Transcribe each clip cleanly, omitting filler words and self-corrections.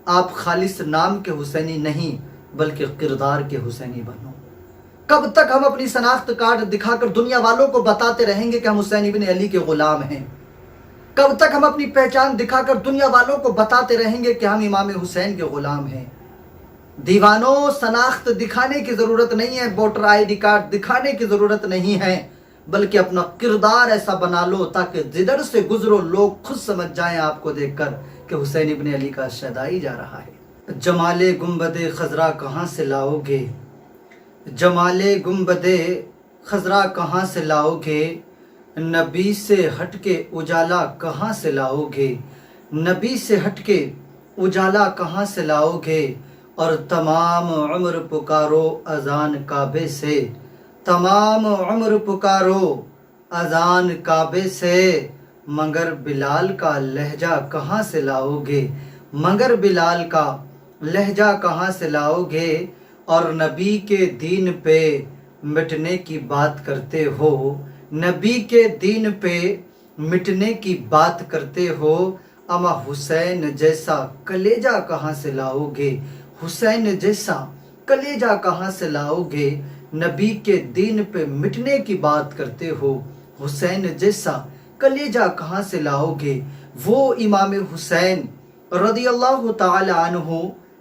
آپ خالص نام کے حسینی نہیں بلکہ کردار کے حسینی بنو۔ کب تک ہم اپنی شناخت کارڈ دکھا کر دنیا والوں کو بتاتے رہیں گے کہ ہم حسین ابن علی کے غلام ہیں؟ کب تک ہم اپنی پہچان دکھا کر دنیا والوں کو بتاتے رہیں گے کہ ہم امام حسین کے غلام ہیں؟ دیوانوں، شناخت دکھانے کی ضرورت نہیں ہے، ووٹر آئی ڈی کارڈ دکھانے کی ضرورت نہیں ہے، بلکہ اپنا کردار ایسا بنا لو تاکہ جدھر سے گزرو لوگ خود سمجھ جائیں آپ کو دیکھ کر کہ حسین ابن علی کا شہدائی جا رہا ہے۔ جمال گنبد خضرا کہاں سے لاؤ گے؟ جمال گنبد خضرا کہاں سے لاؤ گے؟ نبی سے ہٹ کے اجالا کہاں سے لاؤ گے؟ نبی سے ہٹ کے اجالا کہاں سے لاؤ گے؟ اور تمام عمر پکارو اذان کعبے سے، تمام عمر پکارو اذان کعبے سے، مگر بلال کا لہجہ کہاں سے لاؤ گے؟ مگر بلال کا لہجہ کہاں سے لاؤ گے؟ اور نبی کے دین پہ مٹنے کی بات کرتے ہو، نبی کے دین پہ مٹنے کی بات کرتے ہو، اما حسین جیسا کلیجہ کہاں سے لاؤ گے؟ حسین جیسا کلیجہ کہاں سے لاؤ گے؟ نبی کے دین پہ مٹنے کی بات کرتے ہو، حسین جیسا کلیجہ کہاں سے لاؤ گے؟ وہ امام حسین رضی اللہ تعالی عنہ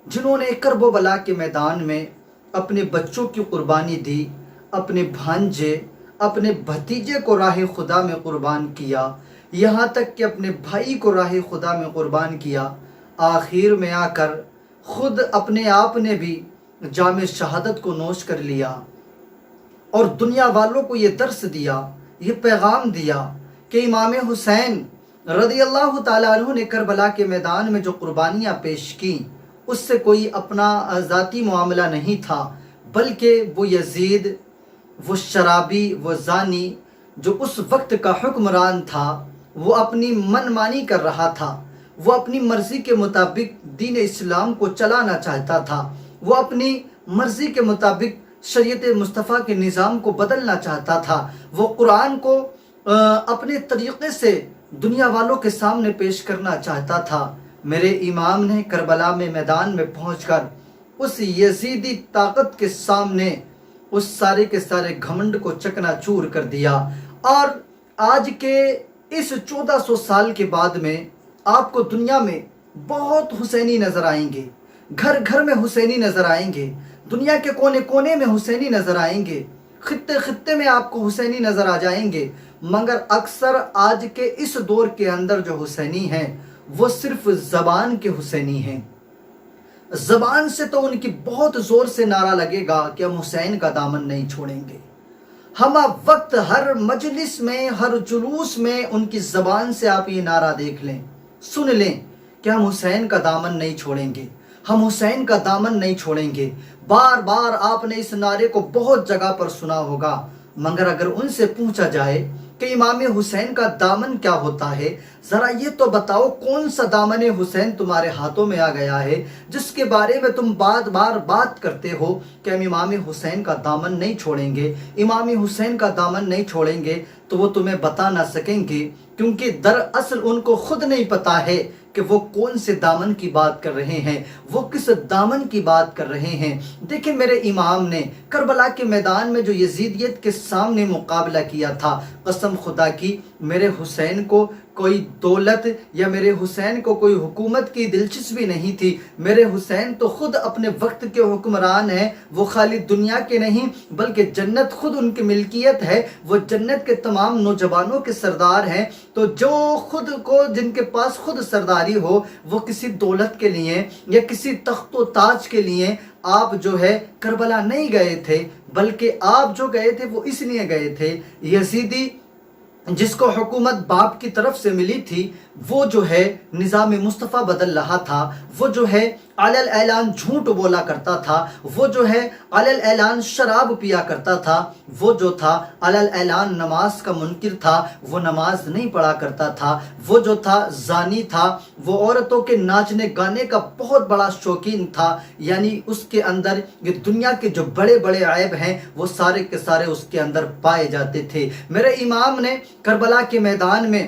جنہوں نے کرب و بلا کے میدان میں اپنے بچوں کی قربانی دی، اپنے بھانجے، اپنے بھتیجے کو راہ خدا میں قربان کیا، یہاں تک کہ اپنے بھائی کو راہ خدا میں قربان کیا، آخر میں آ کر خود اپنے آپ نے بھی جام شہادت کو نوش کر لیا اور دنیا والوں کو یہ درس دیا، یہ پیغام دیا کہ امام حسین رضی اللہ تعالیٰ عنہ نے کربلا کے میدان میں جو قربانیاں پیش کی اس سے کوئی اپنا ذاتی معاملہ نہیں تھا، بلکہ وہ یزید، وہ شرابی، وہ زانی جو اس وقت کا حکمران تھا، وہ اپنی من مانی کر رہا تھا، وہ اپنی مرضی کے مطابق دین اسلام کو چلانا چاہتا تھا، وہ اپنی مرضی کے مطابق شریعت مصطفیٰ کے نظام کو بدلنا چاہتا تھا، وہ قرآن کو اپنے طریقے سے دنیا والوں کے سامنے پیش کرنا چاہتا تھا۔ میرے امام نے کربلا میں میدان میں پہنچ کر اس یزیدی طاقت کے سامنے اس سارے کے سارے گھمنڈ کو چکنا چور کر دیا، اور آج کے اس 1400 سال کے بعد میں آپ کو دنیا میں بہت حسینی نظر آئیں گے، گھر گھر میں حسینی نظر آئیں گے، دنیا کے کونے کونے میں حسینی نظر آئیں گے، خطے خطے میں آپ کو حسینی نظر آ جائیں گے، مگر اکثر آج کے اس دور کے اندر جو حسینی ہیں وہ صرف زبان کے حسینی ہیں۔ زبان سے تو ان کی بہت زور سے نعرہ لگے گا کہ ہم حسین کا دامن نہیں چھوڑیں گے، ہم وقت ہر مجلس میں، ہر جلوس میں ان کی زبان سے آپ یہ نعرہ دیکھ لیں، سن لیں کہ ہم حسین کا دامن نہیں چھوڑیں گے، ہم حسین کا دامن نہیں چھوڑیں گے۔ بار بار آپ نے اس نعرے کو بہت جگہ پر سنا ہوگا، مگر اگر ان سے پوچھا جائے کہ امام حسین کا دامن کیا ہوتا ہے، ذرا یہ تو بتاؤ کون سا دامن حسین تمہارے ہاتھوں میں آ گیا ہے جس کے بارے میں تم بار بار بات کرتے ہو کہ ہم امام حسین کا دامن نہیں چھوڑیں گے، امام حسین کا دامن نہیں چھوڑیں گے، تو وہ تمہیں بتا نہ سکیں گے، کیونکہ دراصل ان کو خود نہیں پتا ہے کہ وہ کون سے دامن کی بات کر رہے ہیں، وہ کس دامن کی بات کر رہے ہیں۔ دیکھیں میرے امام نے کربلا کے میدان میں جو یزیدیت کے سامنے مقابلہ کیا تھا، قسم خدا کی میرے حسین کو کوئی دولت یا میرے حسین کو کوئی حکومت کی دلچسپی نہیں تھی، میرے حسین تو خود اپنے وقت کے حکمران ہیں، وہ خالی دنیا کے نہیں بلکہ جنت خود ان کی ملکیت ہے، وہ جنت کے تمام نوجوانوں کے سردار ہیں، تو جو خود کو جن کے پاس خود سرداری ہو وہ کسی دولت کے لیے یا کسی تخت و تاج کے لیے آپ جو ہے کربلا نہیں گئے تھے، بلکہ آپ جو گئے تھے وہ اس لیے گئے تھے، یزیدی جس کو حکومت باپ کی طرف سے ملی تھی وہ جو ہے نظام مصطفیٰ بدل رہا تھا، وہ جو ہے علی الاعلان جھوٹ بولا کرتا تھا، وہ جو ہے علی الاعلان شراب پیا کرتا تھا، وہ جو تھا علی الاعلان نماز کا منکر تھا، وہ نماز نہیں پڑھا کرتا تھا، وہ جو تھا زانی تھا، وہ عورتوں کے ناچنے گانے کا بہت بڑا شوقین تھا، یعنی اس کے اندر یہ دنیا کے جو بڑے بڑے عیب ہیں وہ سارے کے سارے اس کے اندر پائے جاتے تھے۔ میرے امام نے کربلا کے میدان میں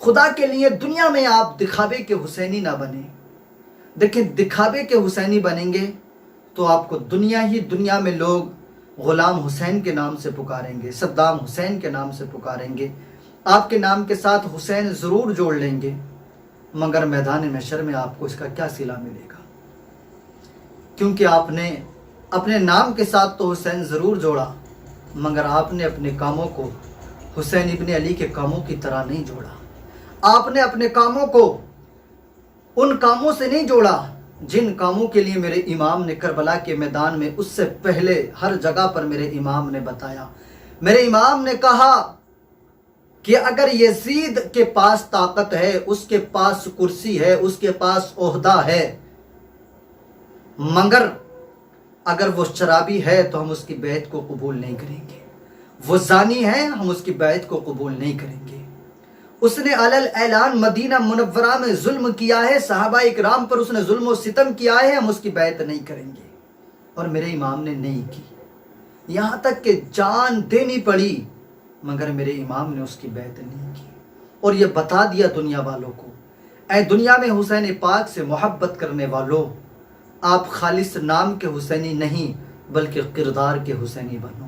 خدا کے لیے دنیا میں آپ دکھاوے کے حسینی نہ بنیں۔ دیکھیں دکھاوے کے حسینی بنیں گے تو آپ کو دنیا میں لوگ غلام حسین کے نام سے پکاریں گے، صدام حسین کے نام سے پکاریں گے، آپ کے نام کے ساتھ حسین ضرور جوڑ لیں گے، مگر میدان محشر میں آپ کو اس کا کیا صلہ ملے گا؟ کیونکہ آپ نے اپنے نام کے ساتھ تو حسین ضرور جوڑا، مگر آپ نے اپنے کاموں کو حسین ابن علی کے کاموں کی طرح نہیں جوڑا۔ آپ نے اپنے کاموں کو ان کاموں سے نہیں جوڑا جن کاموں کے لیے میرے امام نے کربلا کے میدان میں اس سے پہلے ہر جگہ پر میرے امام نے بتایا۔ میرے امام نے کہا کہ اگر یزید کے پاس طاقت ہے، اس کے پاس کرسی ہے، اس کے پاس عہدہ ہے، مگر اگر وہ شرابی ہے تو ہم اس کی بیعت کو قبول نہیں کریں گے، وہ زانی ہے ہم اس کی بیعت کو قبول نہیں کریں گے، اس نے علی اعلان مدینہ منورہ میں ظلم کیا ہے، صحابہ اکرام پر اس نے ظلم و ستم کیا ہے، ہم اس کی بیعت نہیں کریں گے۔ اور میرے امام نے نہیں کی، یہاں تک کہ جان دینی پڑی، مگر میرے امام نے اس کی بیعت نہیں کی۔ اور یہ بتا دیا دنیا والوں کو، اے دنیا میں حسین پاک سے محبت کرنے والوں، آپ خالص نام کے حسینی نہیں بلکہ کردار کے حسینی بنو۔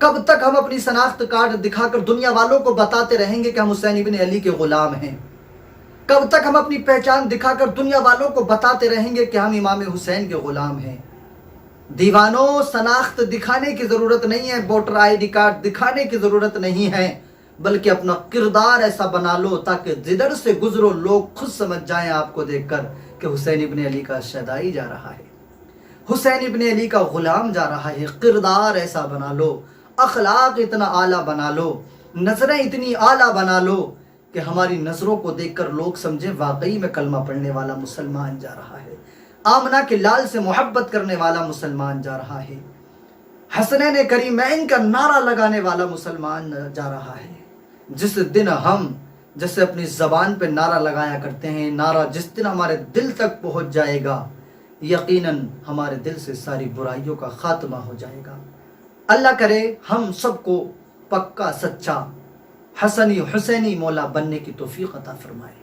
کب تک ہم اپنی شناخت کارڈ دکھا کر دنیا والوں کو بتاتے رہیں گے کہ ہم حسین ابن علی کے غلام ہیں؟ کب تک ہم اپنی پہچان دکھا کر دنیا والوں کو بتاتے رہیں گے کہ ہم امام حسین کے غلام ہیں؟ دیوانوں، شناخت دکھانے کی ضرورت نہیں ہے، ووٹر آئی ڈی کارڈ دکھانے کی ضرورت نہیں ہے، بلکہ اپنا کردار ایسا بنا لو تاکہ جدھر سے گزرو لوگ خود سمجھ جائیں آپ کو دیکھ کر کہ حسین ابن علی کا شیدائی جا رہا ہے، حسین ابن علی کا غلام جا رہا ہے۔ کردار ایسا بنا لو، اخلاق اتنا اعلیٰ بنا لو، نظریں اتنی اعلیٰ بنا لو کہ ہماری نظروں کو دیکھ کر لوگ سمجھیں واقعی میں کلمہ پڑھنے والا مسلمان جا رہا ہے، آمنہ کے لال سے محبت کرنے والا مسلمان جا رہا ہے، حسنین کریمین کا نعرہ لگانے والا مسلمان جا رہا ہے۔ جس دن ہم جیسے اپنی زبان پہ نعرہ لگایا کرتے ہیں، نعرہ جس دن ہمارے دل تک پہنچ جائے گا، یقیناً ہمارے دل سے ساری برائیوں کا خاتمہ ہو جائے گا۔ اللہ کرے ہم سب کو پکا سچا حسنی حسینی مولا بننے کی توفیق عطا فرمائے۔